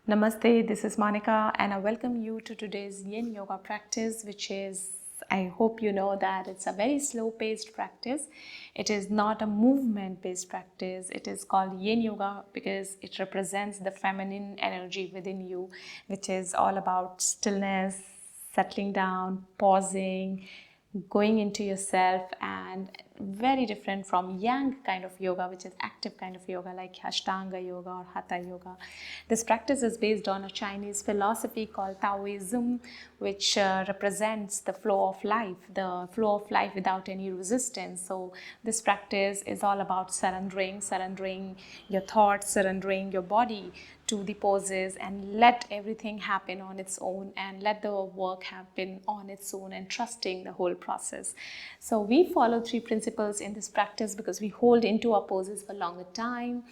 Namaste, this is Monica and I welcome you to today's yin yoga practice, which is, I hope you know that it's a very slow paced practice. It is not a movement based practice. It is called yin yoga because it represents the feminine energy within you, which is all about stillness, settling down, pausing, going into yourself, and very different from yang kind of yoga, which is active kind of yoga like ashtanga yoga or hatha yoga. This practice is based on a Chinese philosophy called Taoism, which represents the flow of life without any resistance. So this practice is all about surrendering your thoughts, surrendering your body to the poses, and let everything happen on its own, and let the work happen on its own, and trusting the whole process. So we follow three principles in this practice because we hold into our poses for longer time.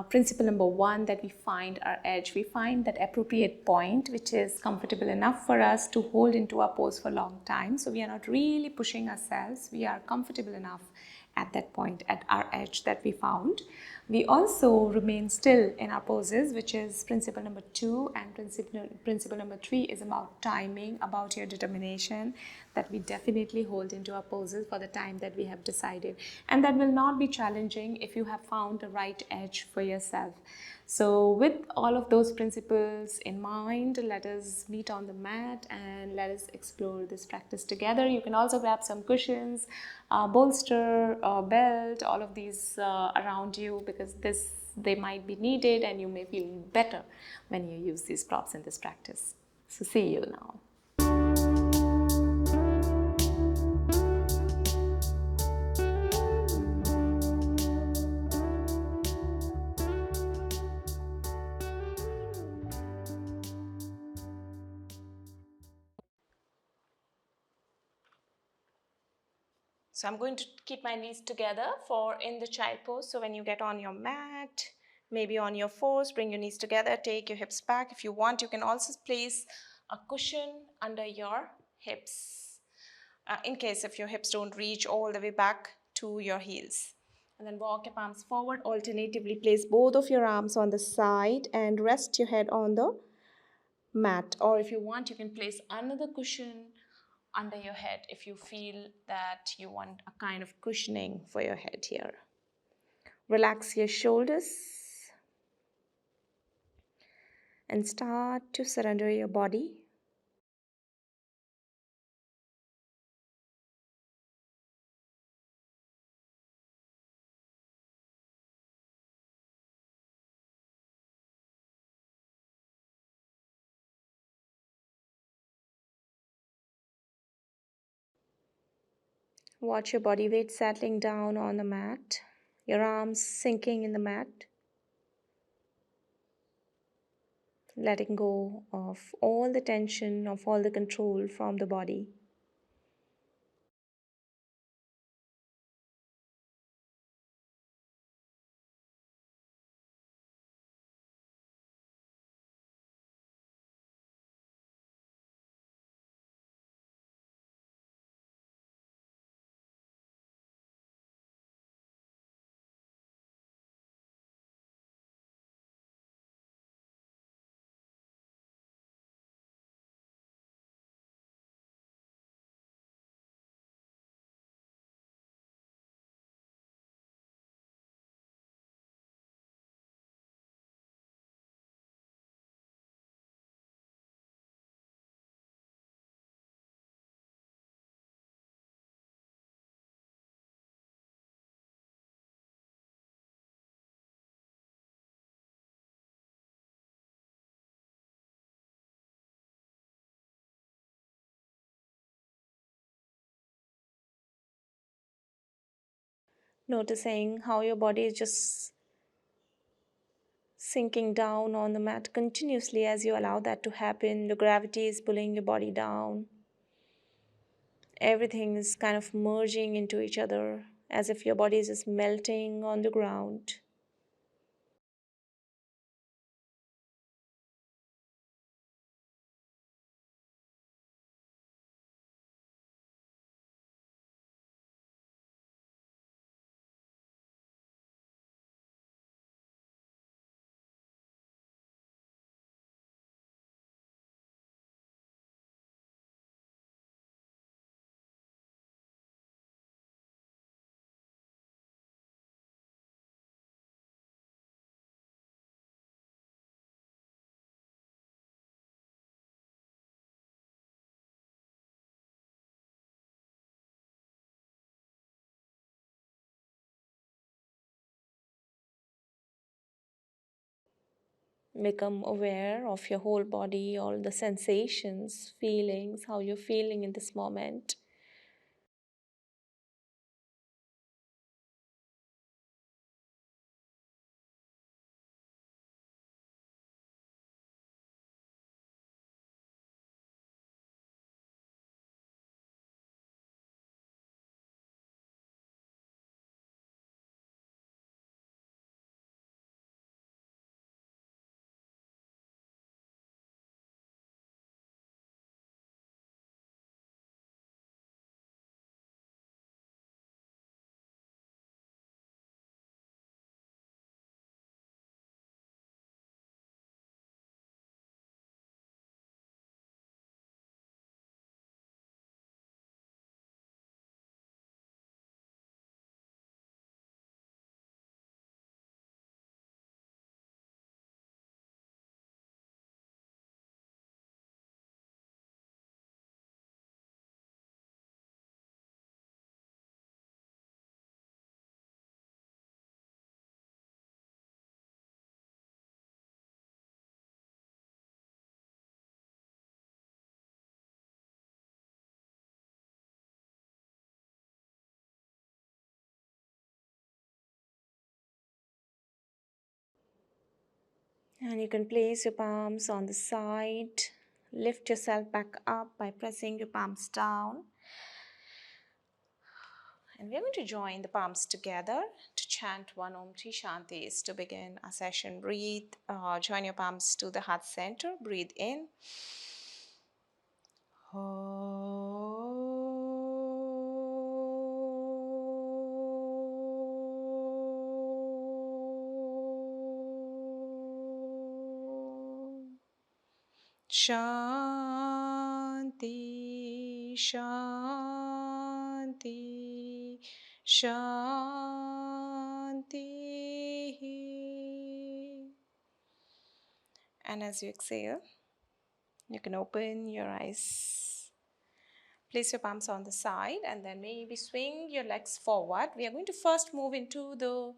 Principle number one, that we find our edge. We find that appropriate point which is comfortable enough for us to hold into our pose for a long time. So we are not really pushing ourselves. We are comfortable enough at that point, at our edge that we found. We also remain still in our poses, which is principle number two, and principle number three is about timing, about your determination, that we definitely hold into our poses for the time that we have decided, and that will not be challenging if you have found the right edge for yourself. So with all of those principles in mind, let us meet on the mat and let us explore this practice together. You can also grab some cushions, bolster, belt, all of these around you, because they might be needed and you may feel better when you use these props in this practice. So see you now. So I'm going to keep my knees together for in the child pose. So when you get on your mat, maybe on your fours, bring your knees together, take your hips back. If you want, you can also place a cushion under your hips, in case if your hips don't reach all the way back to your heels. And then walk your palms forward. Alternatively, place both of your arms on the side and rest your head on the mat. Or if you want, you can place another cushion under your head if you feel that you want a kind of cushioning for your head here. Relax your shoulders and start to surrender your body. Watch your body weight settling down on the mat, your arms sinking in the mat, letting go of all the tension, of all the control from the body. Noticing how your body is just sinking down on the mat continuously as you allow that to happen. The gravity is pulling your body down. Everything is kind of merging into each other as if your body is just melting on the ground. Become aware of your whole body, all the sensations, feelings, how you're feeling in this moment. And you can place your palms on the side. Lift yourself back up by pressing your palms down. And we're going to join the palms together to chant one Om Tri Shantis to begin our session. Breathe, join your palms to the heart center. Breathe in. Shanti, Shanti, Shanti. And as you exhale, you can open your eyes. Place your palms on the side and then maybe swing your legs forward. We are going to first move into the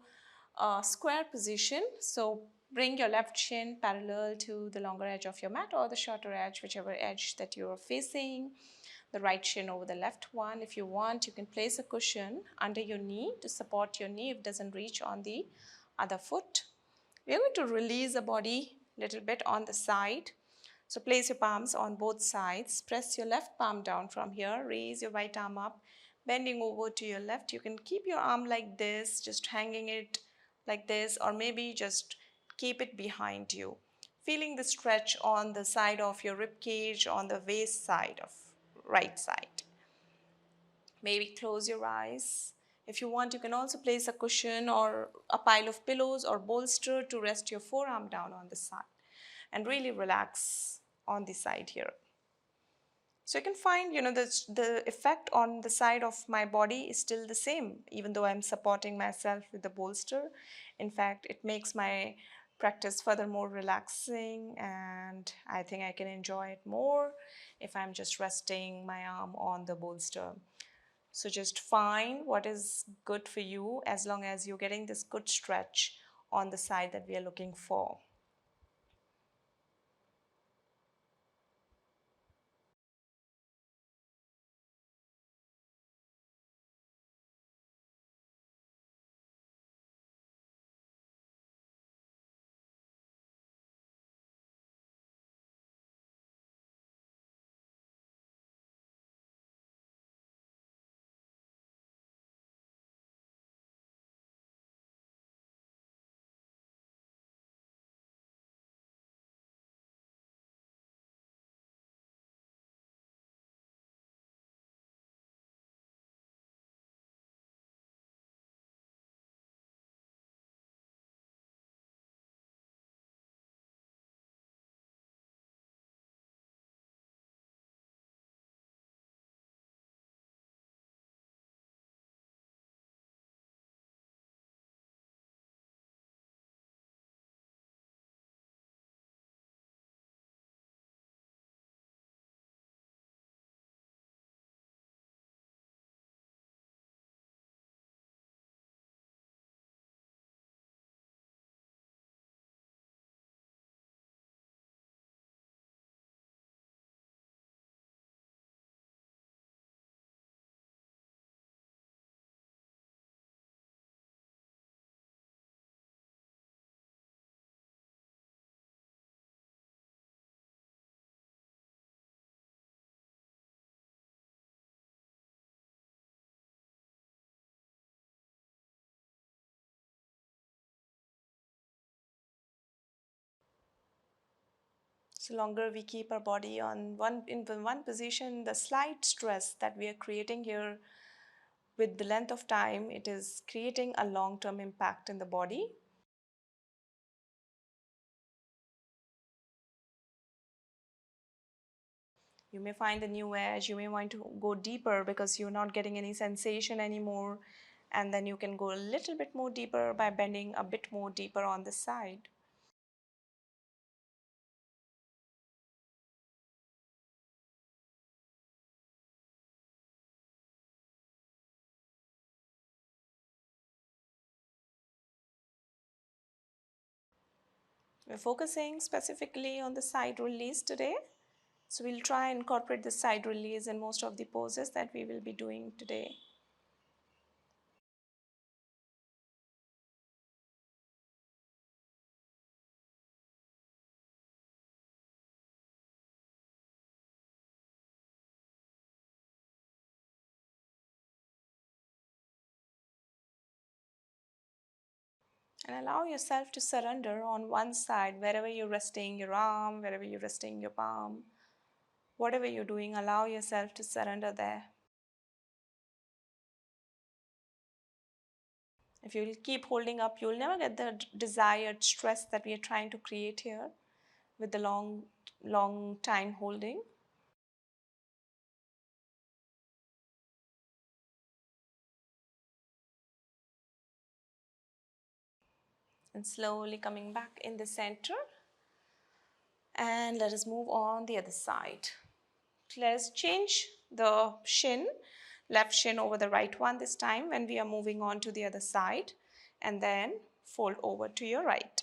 square position. So bring your left shin parallel to the longer edge of your mat or the shorter edge, whichever edge that you're facing. The right shin over the left one. If you want, you can place a cushion under your knee to support your knee if it doesn't reach on the other foot. We are going to release the body a little bit on the side. So place your palms on both sides. Press your left palm down from here. Raise your right arm up, bending over to your left. You can keep your arm like this, just hanging it like this, or maybe just keep it behind you. Feeling the stretch on the side of your rib cage, on the waist side of right side. Maybe close your eyes. If you want, you can also place a cushion or a pile of pillows or bolster to rest your forearm down on the side and really relax on the side here. So you can find, the effect on the side of my body is still the same, even though I'm supporting myself with the bolster. In fact, it makes my practice further more relaxing, and I think I can enjoy it more if I'm just resting my arm on the bolster. So just find what is good for you as long as you're getting this good stretch on the side that we are looking for. So longer we keep our body on one position, the slight stress that we are creating here with the length of time, it is creating a long-term impact in the body. You may find a new edge, you may want to go deeper because you're not getting any sensation anymore, and then you can go a little bit more deeper by bending a bit more deeper on the side. We're focusing specifically on the side release today. So we'll try and incorporate the side release in most of the poses that we will be doing today. And allow yourself to surrender on one side, wherever you're resting your arm, wherever you're resting your palm, whatever you're doing, allow yourself to surrender there. If you'll keep holding up, you'll never get the desired stress that we are trying to create here with the long time holding. And slowly coming back in the center. And let us move on the other side. Let us change the shin, left shin over the right one this time when we are moving on to the other side, and then fold over to your right.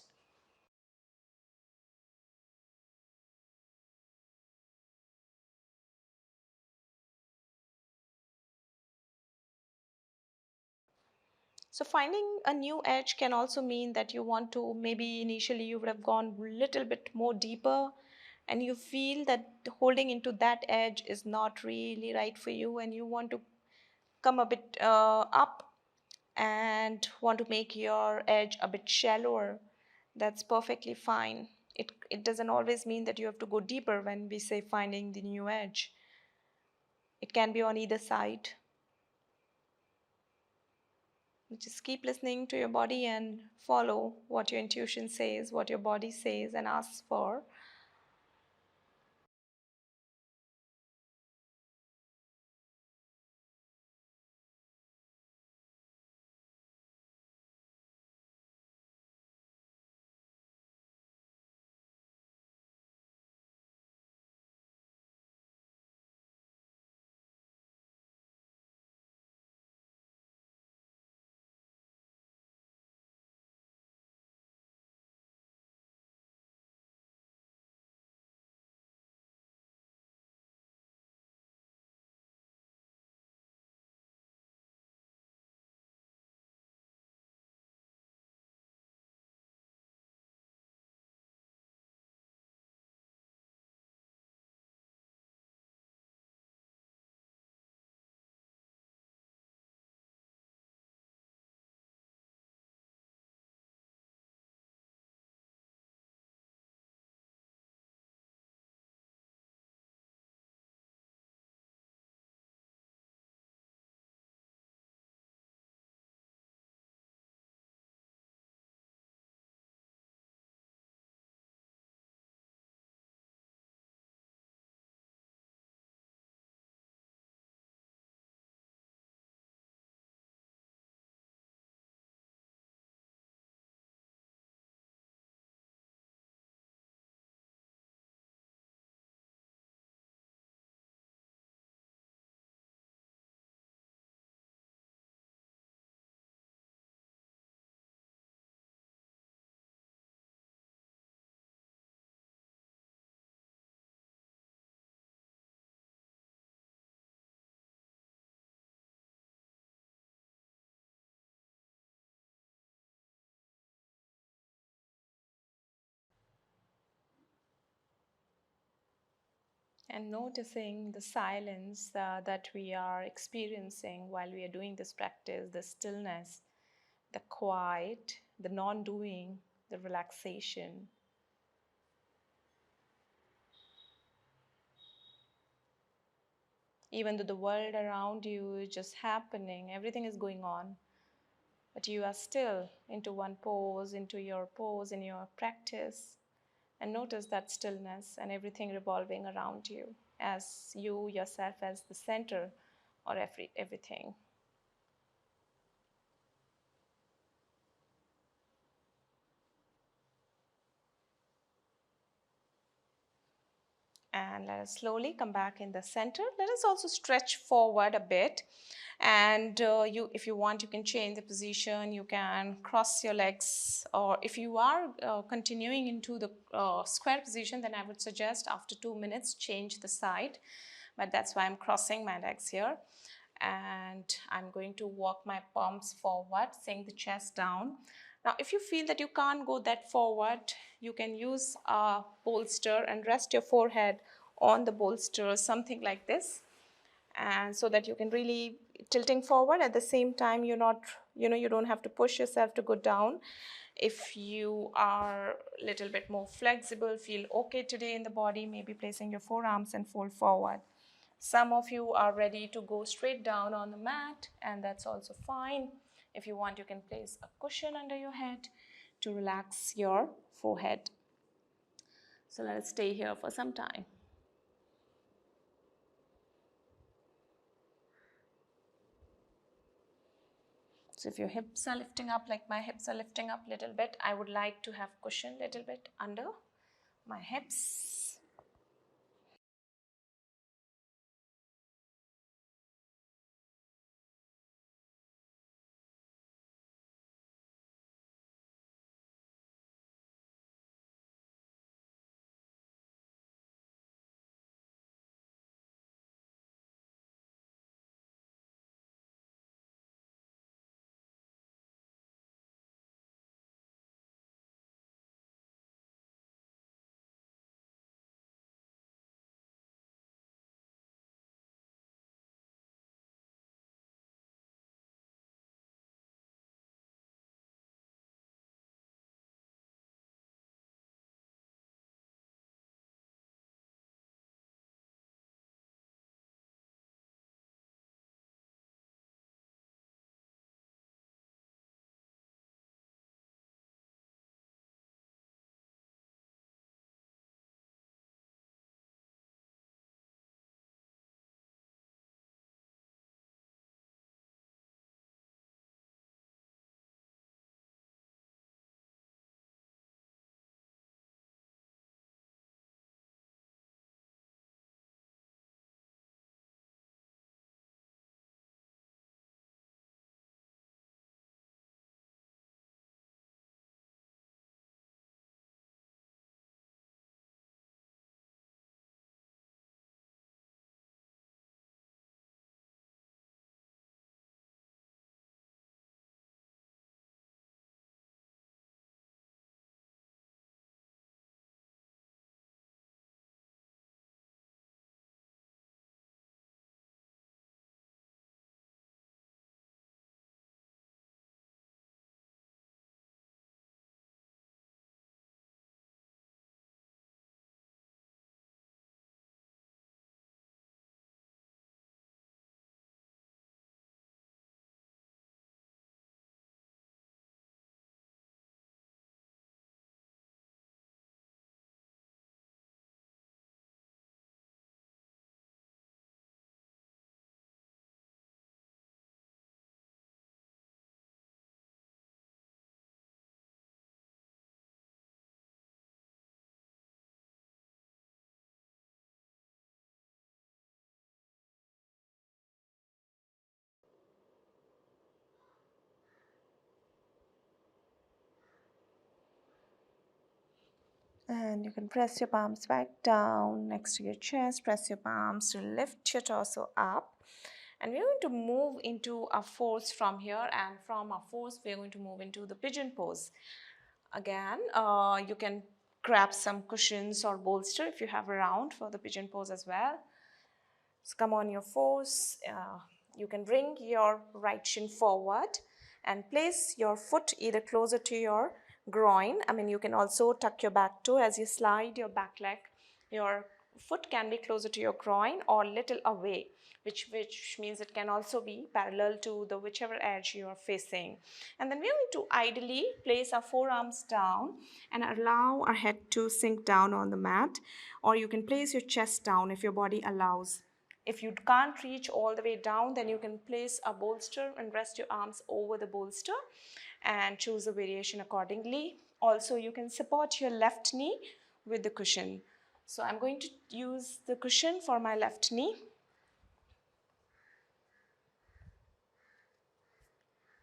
So finding a new edge can also mean that you want to, maybe initially you would have gone a little bit more deeper and you feel that holding into that edge is not really right for you, and you want to come a bit up and want to make your edge a bit shallower. That's perfectly fine. It doesn't always mean that you have to go deeper when we say finding the new edge. It can be on either side. Just keep listening to your body and follow what your intuition says, what your body says and asks for. And noticing the silence that we are experiencing while we are doing this practice, the stillness, the quiet, the non doing, the relaxation. Even though the world around you is just happening, everything is going on, but you are still into one pose, into your pose in your practice, and notice that stillness and everything revolving around you as you yourself as the center or everything. And let us slowly come back in the center. Let us also stretch forward a bit, and if you want, you can change the position. You can cross your legs, or if you are continuing into the square position, then I would suggest after 2 minutes change the side, but that's why I'm crossing my legs here. And I'm going to walk my palms forward, sink the chest down. Now, if you feel that you can't go that forward, you can use a bolster and rest your forehead on the bolster, something like this. And so that you can really tilting forward at the same time, you're not, you don't have to push yourself to go down. If you are a little bit more flexible, feel okay today in the body, maybe placing your forearms and fold forward. Some of you are ready to go straight down on the mat, and that's also fine. If you want, you can place a cushion under your head to relax your forehead. So let us stay here for some time. So if your hips are lifting up, like my hips are lifting up a little bit, I would like to have cushion a little bit under my hips. And you can press your palms back down next to your chest. Press your palms to lift your torso up. And we're going to move into a force from here. And from a force, we're going to move into the pigeon pose. Again, you can grab some cushions or bolster if you have around for the pigeon pose as well. So come on your force. You can bring your right shin forward and place your foot either closer to your groin. I mean, you can also tuck your back toe as you slide your back leg, your foot can be closer to your groin or little away, which means it can also be parallel to the whichever edge you are facing. And then we're going to ideally place our forearms down and allow our head to sink down on the mat, or you can place your chest down if your body allows. If you can't reach all the way down, then you can place a bolster and rest your arms over the bolster and choose a variation accordingly. Also, you can support your left knee with the cushion. So I'm going to use the cushion for my left knee.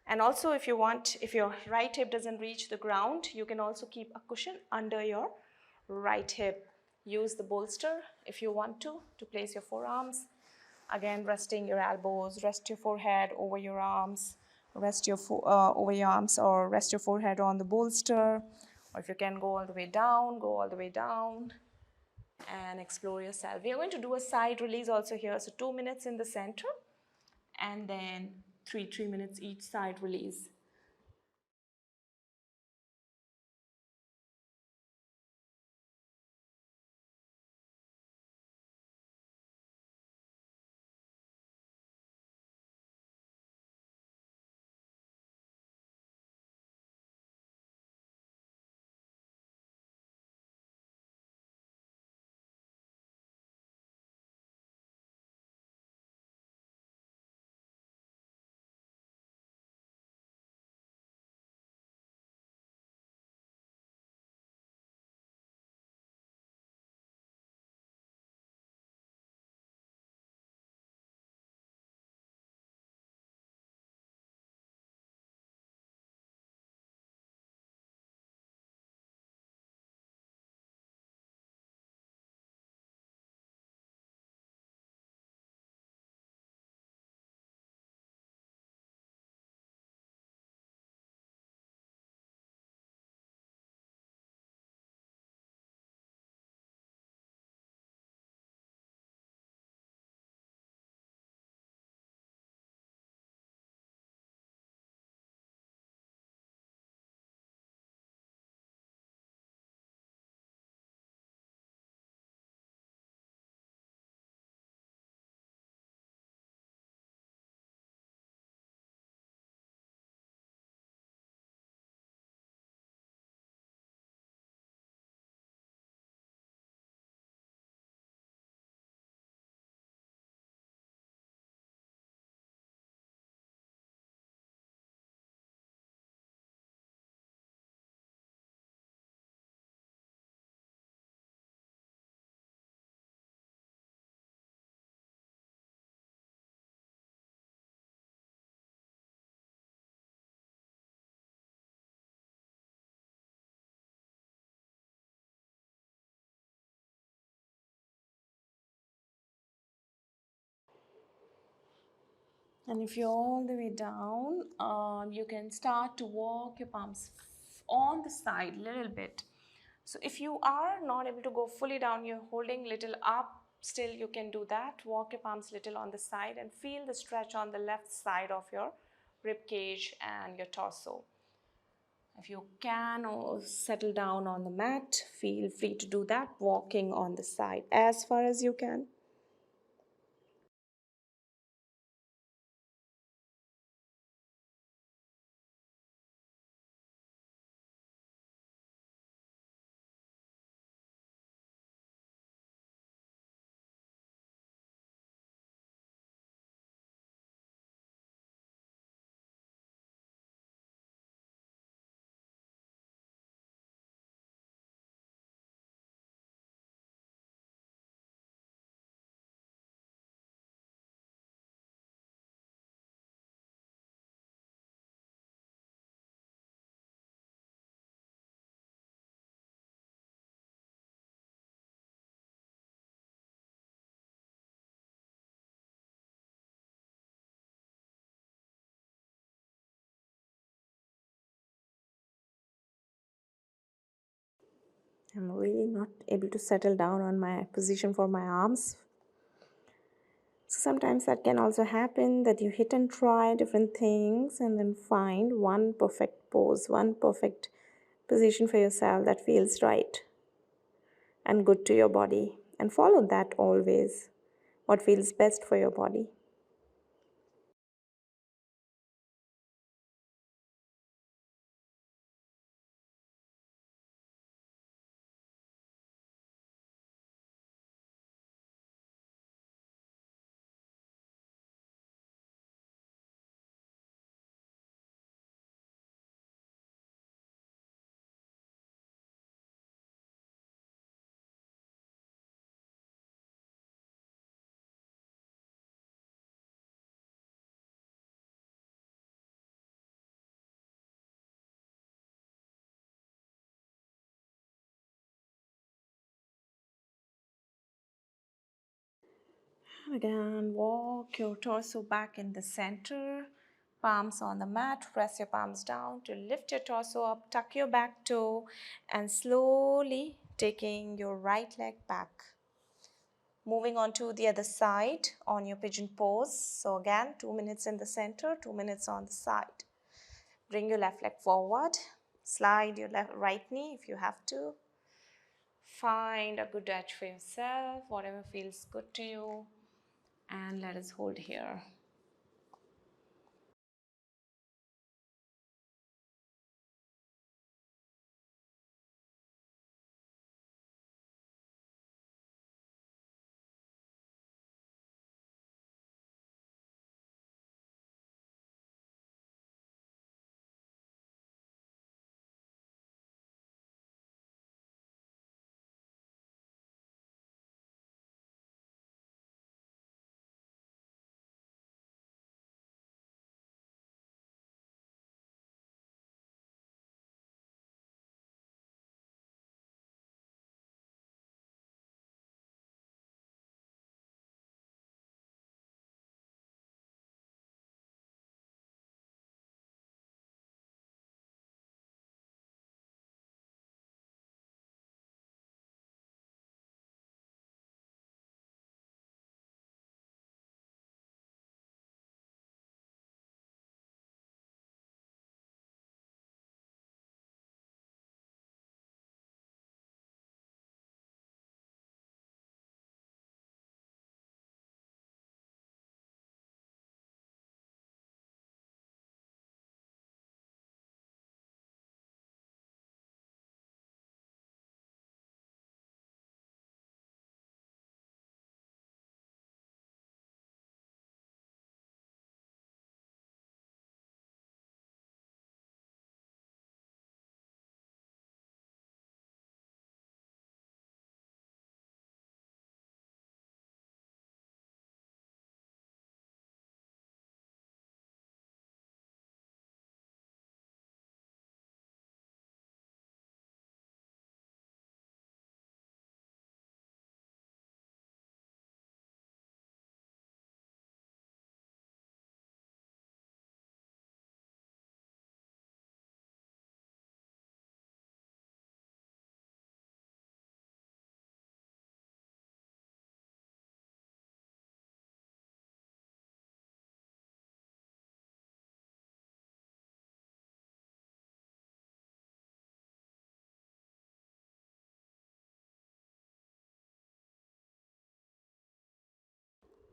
And also, if you want, if your right hip doesn't reach the ground, you can also keep a cushion under your right hip. Use the bolster if you want to place your forearms. Again, resting your elbows, rest your forehead over your arms, rest your over your arms, or rest your forehead on the bolster. Or if you can go all the way down, go all the way down and explore yourself. We are going to do a side release also here. So 2 minutes in the center and then 3 minutes each side release. And if you're all the way down, you can start to walk your palms on the side a little bit. So if you are not able to go fully down, you're holding little up, still you can do that. Walk your palms little on the side and feel the stretch on the left side of your rib cage and your torso. If you can or settle down on the mat, feel free to do that, walking on the side as far as you can. I'm really not able to settle down on my position for my arms. So sometimes that can also happen, that you hit and try different things and then find one perfect pose, one perfect position for yourself that feels right and good to your body. and follow that always, what feels best for your body. Again, walk your torso back in the center, palms on the mat, press your palms down to lift your torso up, tuck your back toe, and slowly taking your right leg back. Moving on to the other side on your pigeon pose. So again, 2 minutes in the center, 2 minutes on the side. Bring your left leg forward, slide your right knee if you have to. Find a good edge for yourself, whatever feels good to you. And let us hold here.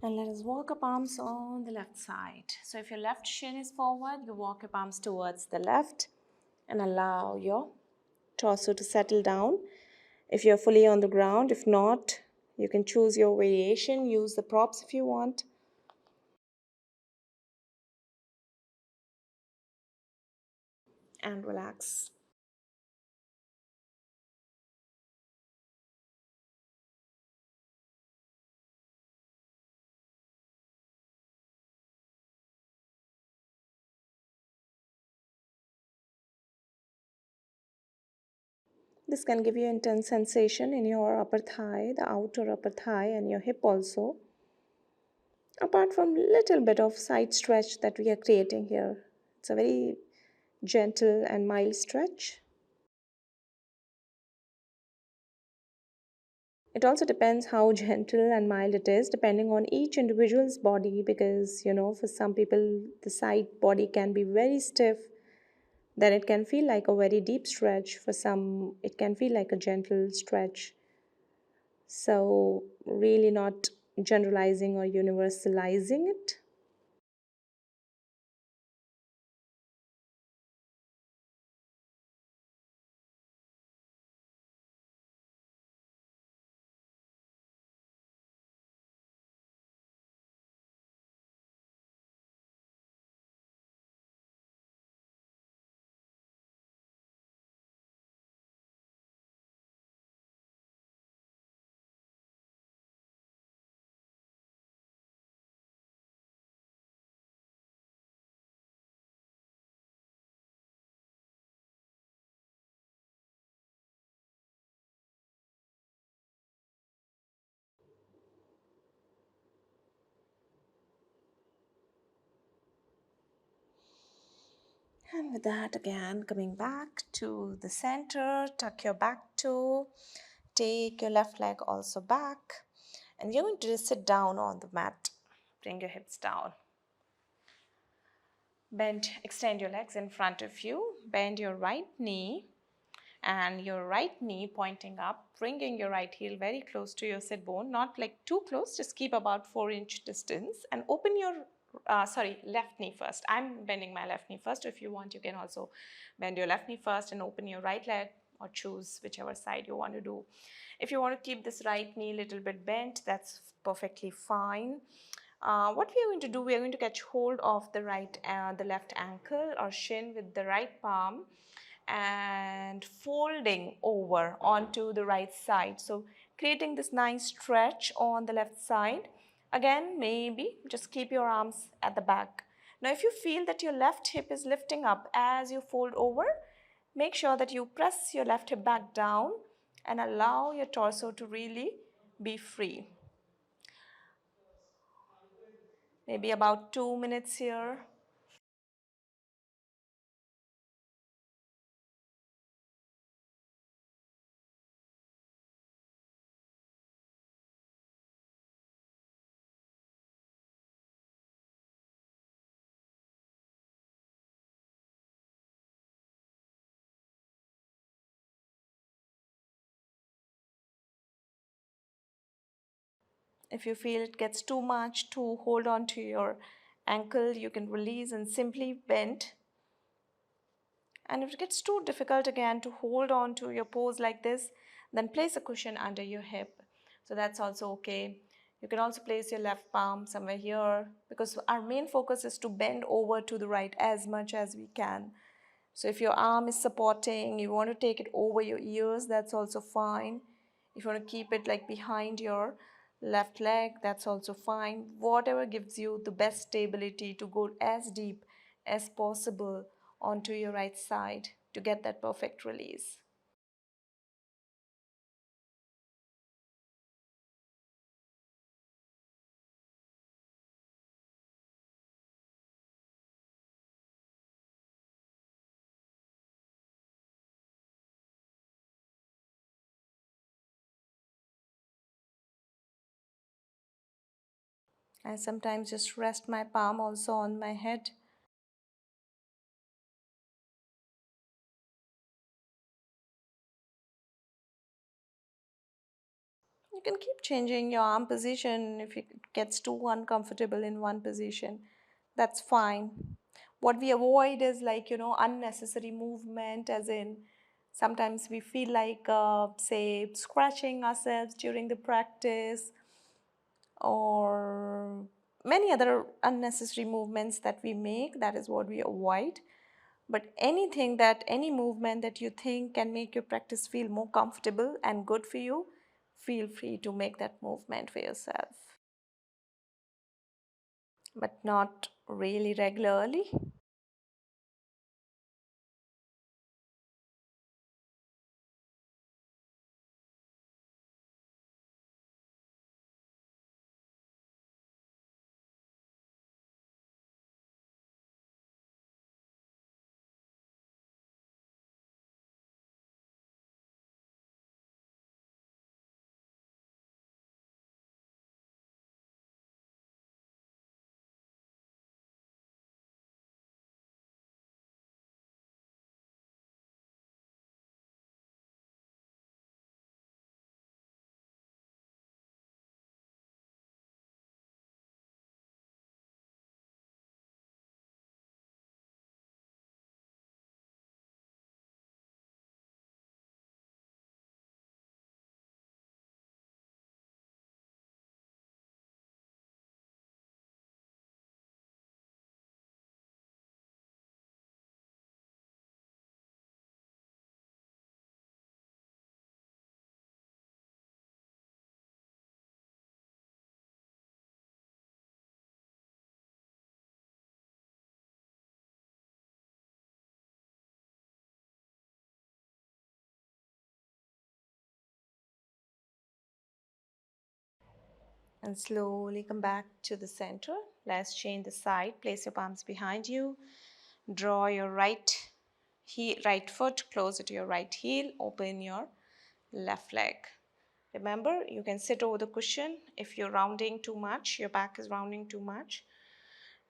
And let us walk our palms on the left side. So if your left shin is forward, you walk your palms towards the left and allow your torso to settle down. If you're fully on the ground, if not, you can choose your variation, use the props if you want. And relax. This can give you intense sensation in your upper thigh, the outer upper thigh, and your hip also. Apart from little bit of side stretch that we are creating here. It's a very gentle and mild stretch. It also depends how gentle and mild it is, depending on each individual's body, because for some people, the side body can be very stiff. Then it can feel like a very deep stretch. For some, it can feel like a gentle stretch. So, really not generalizing or universalizing it. And with that, again, coming back to the center, tuck your back toe, take your left leg also back, and you're going to just sit down on the mat. Bring your hips down. Bend, extend your legs in front of you. Bend your right knee and your right knee pointing up, bringing your right heel very close to your sit bone, not like too close, just keep about 4-inch distance, and open your left knee first. I'm bending my left knee first. If you want, you can also bend your left knee first and open your right leg, or choose whichever side you want to do. If you want to keep this right knee a little bit bent, that's perfectly fine. What we are going to do, we are going to catch hold of the left ankle or shin with the right palm and folding over onto the right side. So creating this nice stretch on the left side. Again, maybe just keep your arms at the back. Now, if you feel that your left hip is lifting up as you fold over, make sure that you press your left hip back down and allow your torso to really be free. Maybe about 2 minutes here. If you feel it gets too much to hold on to your ankle, you can release and simply bend. And if it gets too difficult again to hold on to your pose like this, then place a cushion under your hip. So that's also okay. You can also place your left palm somewhere here, because our main focus is to bend over to the right as much as we can. So if your arm is supporting, you want to take it over your ears, that's also fine. If you want to keep it like behind your left leg, that's also fine. Whatever gives you the best stability to go as deep as possible onto your right side to get that perfect release. I sometimes just rest my palm also on my head. You can keep changing your arm position if it gets too uncomfortable in one position. That's fine. What we avoid is unnecessary movement, as in sometimes we feel like, say, scratching ourselves during the practice, or many other unnecessary movements that we make. That is what we avoid. But any movement that you think can make your practice feel more comfortable and good for you, feel free to make that movement for yourself. But not really regularly. And slowly come back to the center. Let's change the side. Place your palms behind you. Draw your right foot closer to your right heel. Open your left leg. Remember, you can sit over the cushion if you're rounding too much, your back is rounding too much,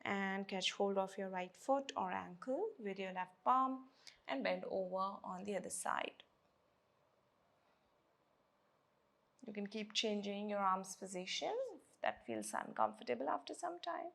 and catch hold of your right foot or ankle with your left palm and bend over on the other side. You can keep changing your arms position if that feels uncomfortable after some time.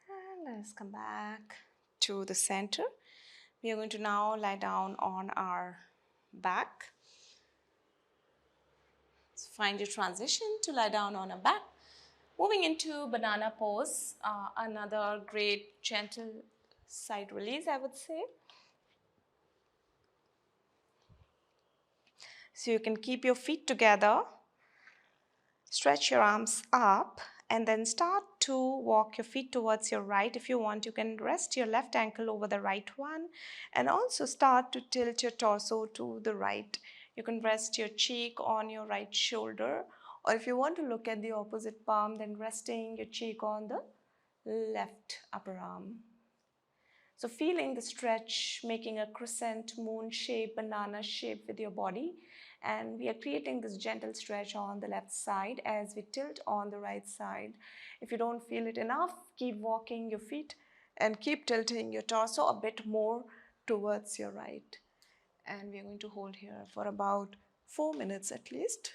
And let's come back to the center. We are going to now lie down on our back. So find your transition to lie down on our back. Moving into banana pose, another great gentle side release, I would say. So you can keep your feet together, stretch your arms up, and then start to walk your feet towards your right. If you want, you can rest your left ankle over the right one and also start to tilt your torso to the right. You can rest your cheek on your right shoulder, or if you want to look at the opposite palm, then resting your cheek on the left upper arm. So feeling the stretch, making a crescent moon shape, banana shape with your body. And we are creating this gentle stretch on the left side as we tilt on the right side. If you don't feel it enough, keep walking your feet and keep tilting your torso a bit more towards your right. And we are going to hold here for about 4 minutes at least.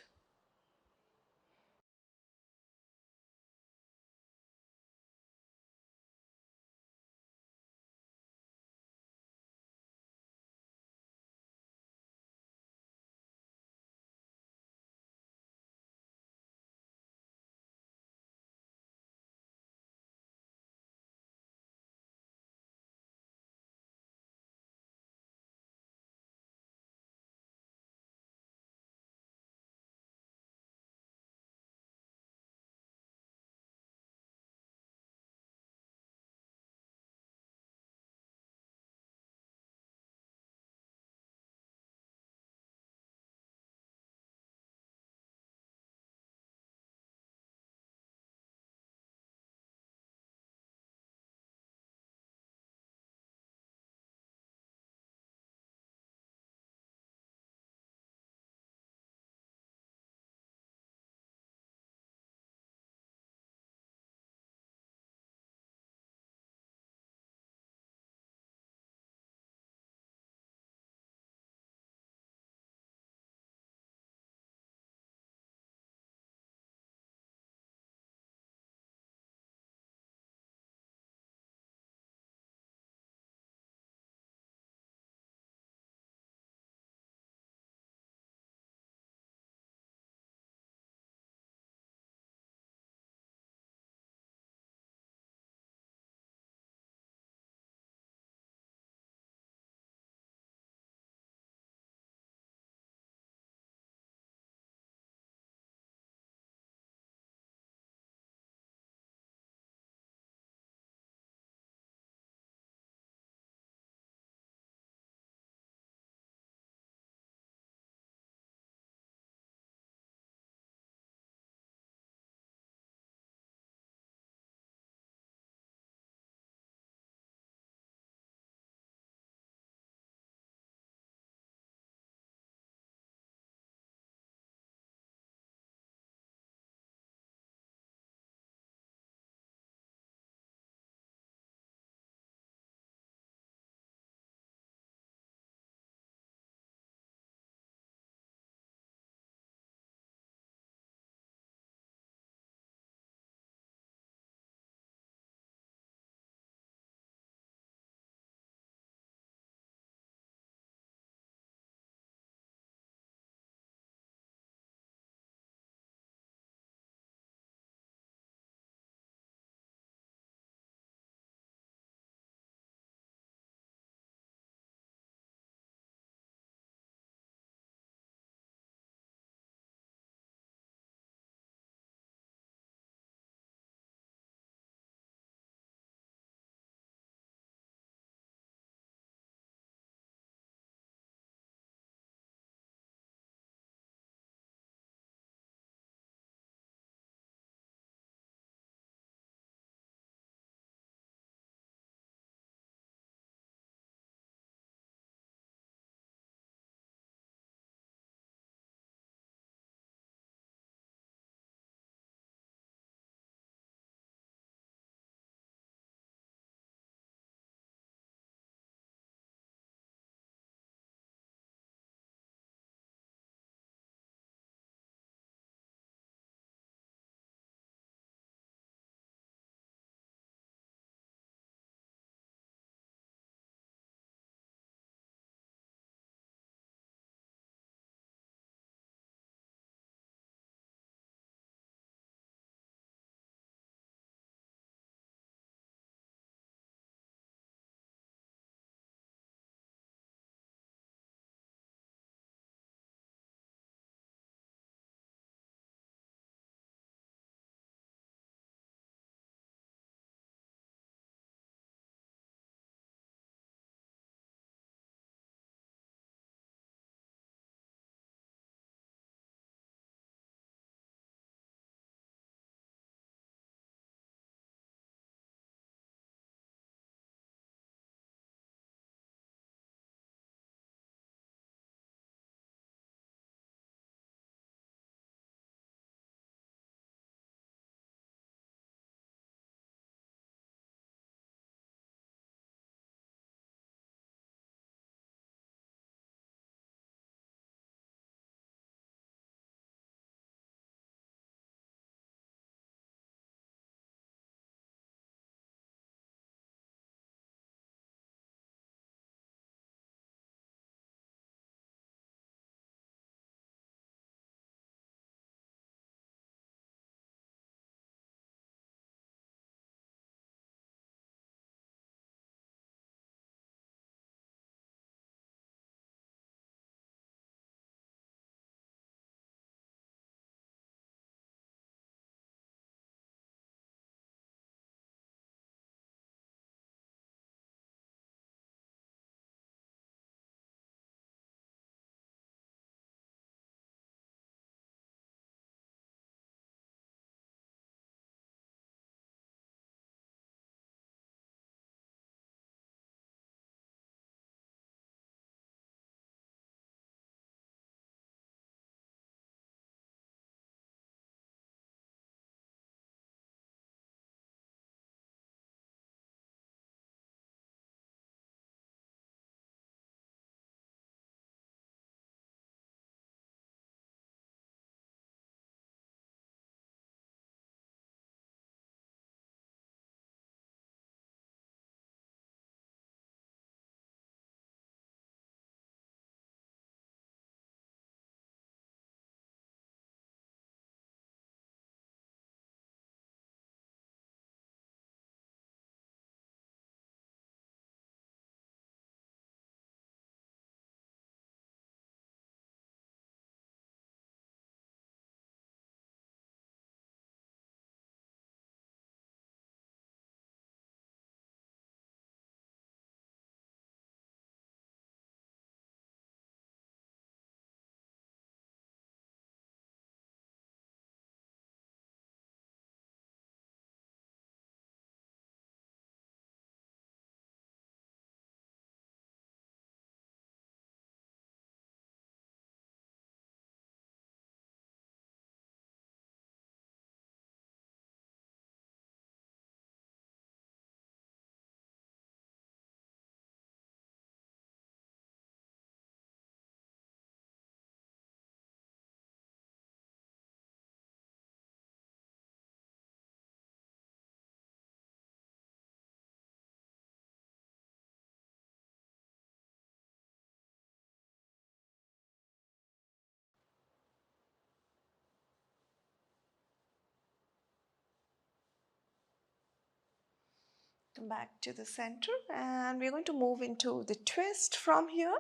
Come back to the center, and we're going to move into the twist from here.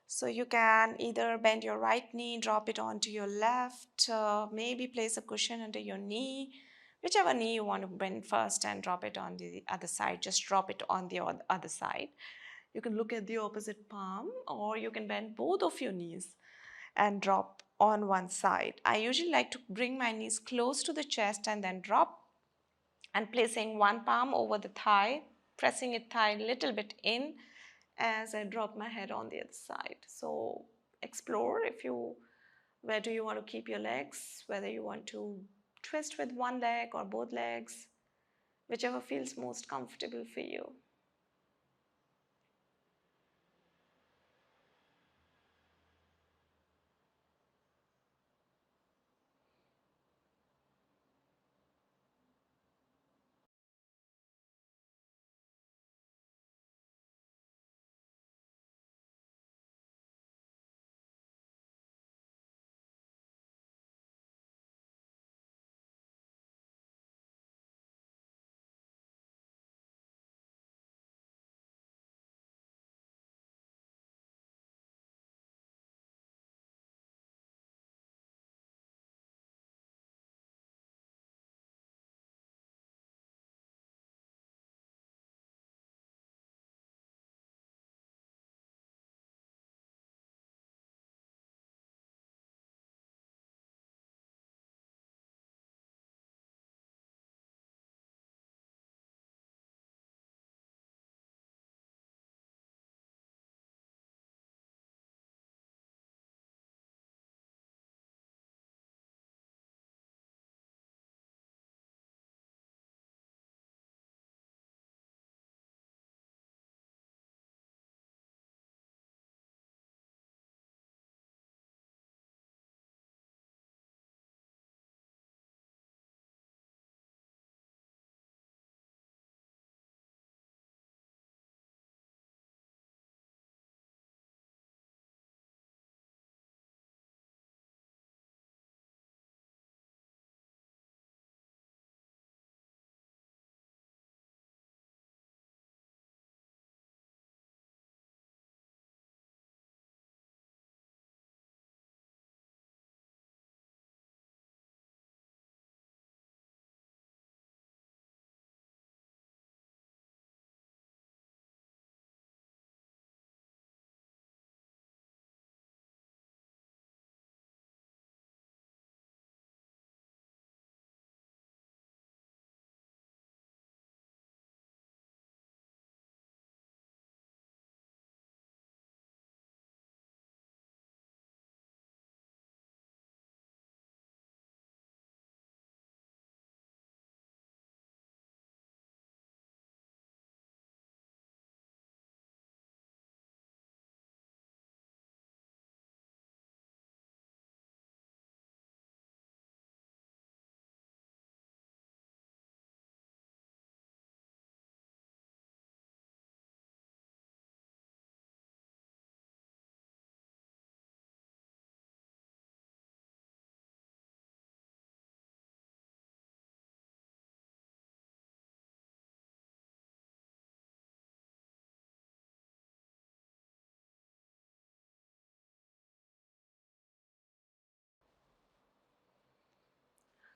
So you can either bend your right knee, drop it onto your left, maybe place a cushion under your knee, whichever knee you want to bend first, and drop it on the other side. Just drop it on the other side. You can look at the opposite palm, or you can bend both of your knees and drop on one side. I usually like to bring my knees close to the chest and then drop, and placing one palm over the thigh, pressing it thigh a little bit in as I drop my head on the other side. So explore if you, where do you want to keep your legs, whether you want to twist with one leg or both legs, whichever feels most comfortable for you.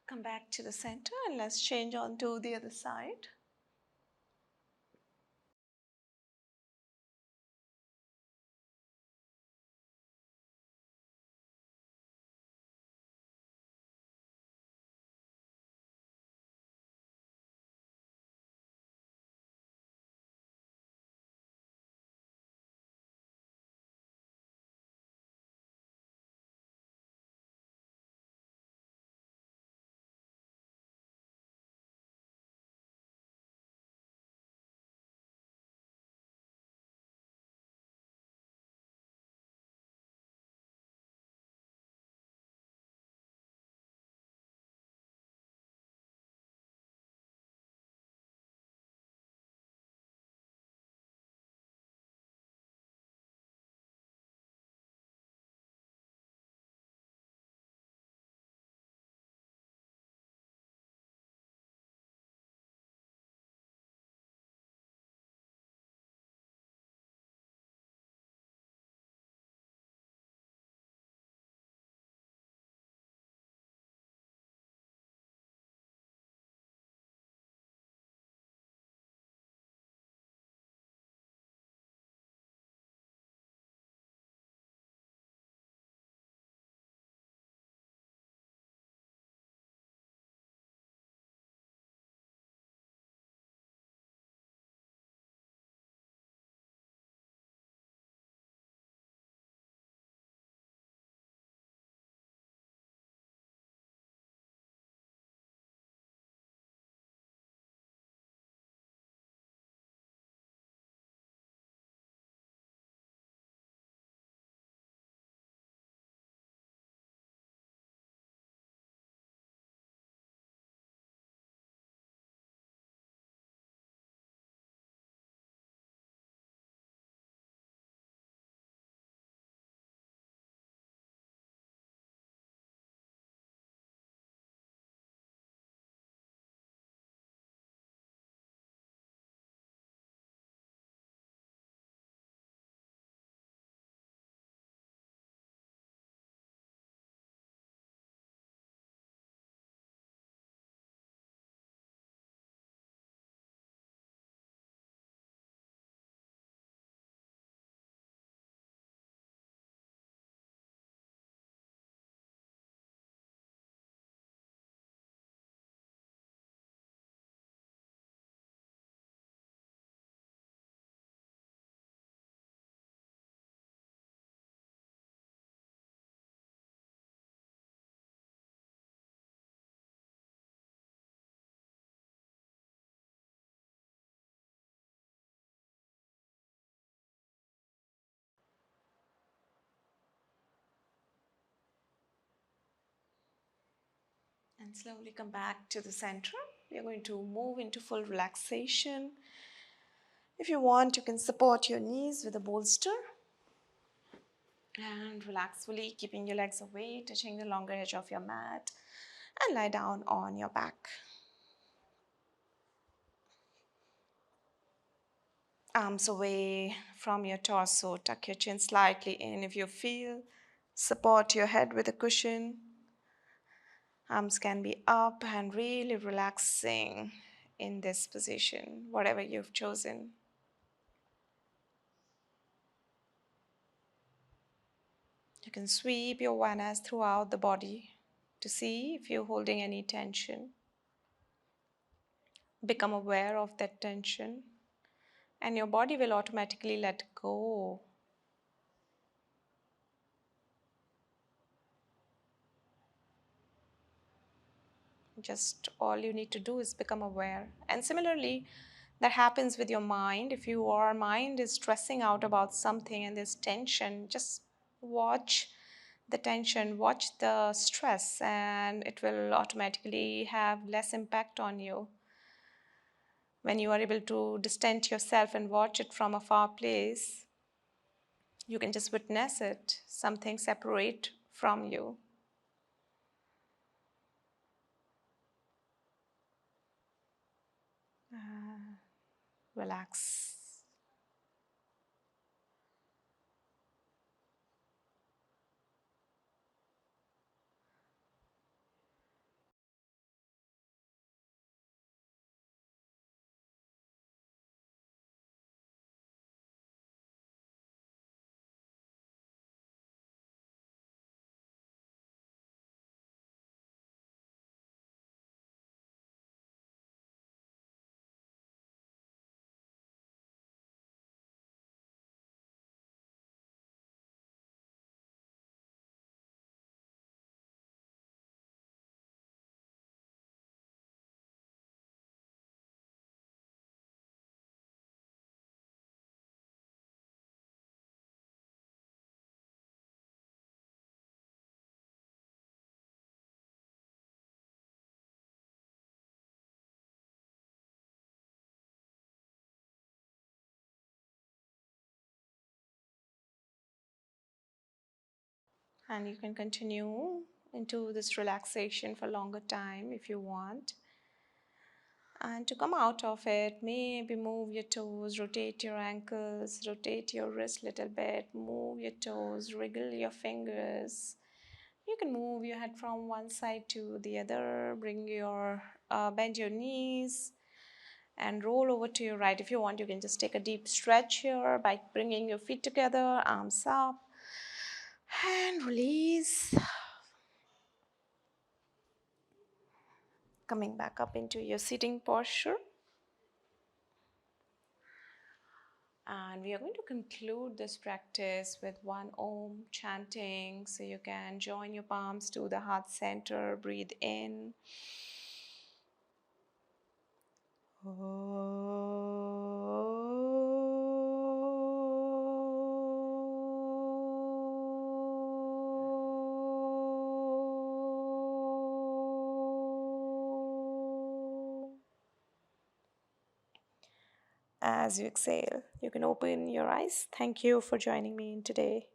Come back to the center and let's change on to the other side. And slowly come back to the center. We are going to move into full relaxation. If you want, you can support your knees with a bolster and relax fully, keeping your legs away, touching the longer edge of your mat, and lie down on your back. Arms away from your torso, tuck your chin slightly in if you feel. Support your head with a cushion. Arms can be up and really relaxing in this position, whatever you've chosen. You can sweep your awareness throughout the body to see if you're holding any tension. Become aware of that tension, and your body will automatically let go. Just all you need to do is become aware. And similarly, that happens with your mind. If your mind is stressing out about something and there's tension, just watch the tension, watch the stress, and it will automatically have less impact on you. When you are able to distance yourself and watch it from a far place, you can just witness it, something separate from you. Relax. And you can continue into this relaxation for longer time if you want. And to come out of it, maybe move your toes, rotate your ankles, rotate your wrist a little bit, move your toes, wriggle your fingers. You can move your head from one side to the other, bend your knees and roll over to your right. If you want, you can just take a deep stretch here by bringing your feet together, arms up, and release. Coming back up into your sitting posture. And we are going to conclude this practice with one Om chanting. So you can join your palms to the heart center, breathe in. As you exhale, you can open your eyes. Thank you for joining me in today.